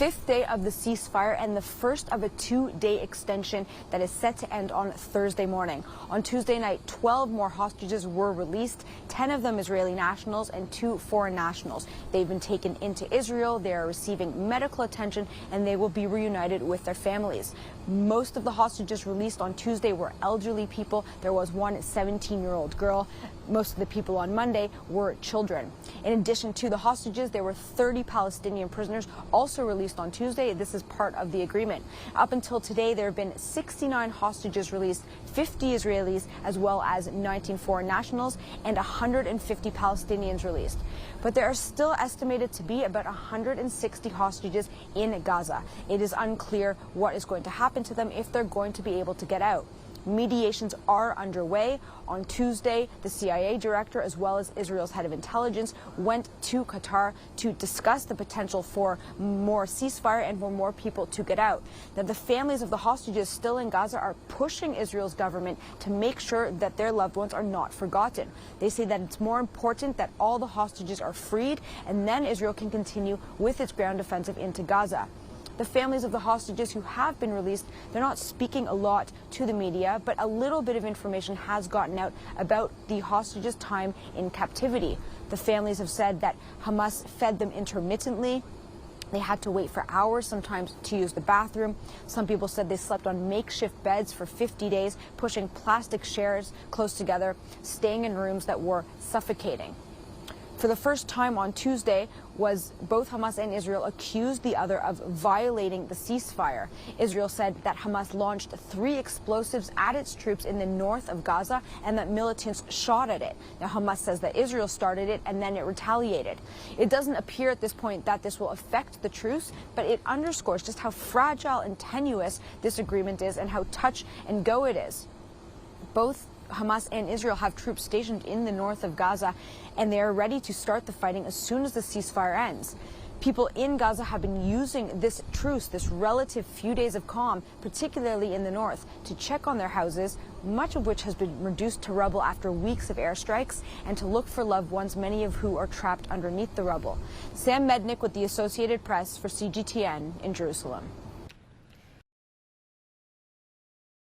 fifth day of the ceasefire and the first of a 2-day extension that is set to end on Thursday morning. On Tuesday night, 12 more hostages were released, 10 of them Israeli nationals and 2 foreign nationals. They've been taken into Israel, they are receiving medical attention, and they will be reunited with their families. Most of the hostages released on Tuesday were elderly people. There was one 17-year-old girl. Most of the people on Monday were children. In addition to the hostages, there were 30 Palestinian prisoners also released on Tuesday. This is part of the agreement. Up until today, there have been 69 hostages released, 50 Israelis, as well as 19 foreign nationals, and 150 Palestinians released. But there are still estimated to be about 160 hostages in Gaza. It is unclear what is going to happen to them, if they're going to be able to get out. Mediations are underway. On Tuesday, the CIA director, as well as Israel's head of intelligence, went to Qatar to discuss the potential for more ceasefire and for more people to get out. Now, the families of the hostages still in Gaza are pushing Israel's government to make sure that their loved ones are not forgotten. They say that it's more important that all the hostages are freed, and then Israel can continue with its ground offensive into Gaza. The families of the hostages who have been released, they're not speaking a lot to the media, but a little bit of information has gotten out about the hostages' time in captivity. The families have said that Hamas fed them intermittently. They had to wait for hours sometimes to use the bathroom. Some people said they slept on makeshift beds for 50 days, pushing plastic chairs close together, staying in rooms that were suffocating. For the first time on Tuesday, both Hamas and Israel accused the other of violating the ceasefire. Israel said that Hamas launched 3 explosives at its troops in the north of Gaza and that militants shot at it. Now, Hamas says that Israel started it and then it retaliated. It doesn't appear at this point that this will affect the truce, but it underscores just how fragile and tenuous this agreement is and how touch and go it is. Both Hamas and Israel have troops stationed in the north of Gaza, and they are ready to start the fighting as soon as the ceasefire ends. People in Gaza have been using this truce, this relative few days of calm, particularly in the north, to check on their houses, much of which has been reduced to rubble after weeks of airstrikes, and to look for loved ones, many of who are trapped underneath the rubble. Sam Mednick with the Associated Press for CGTN in Jerusalem.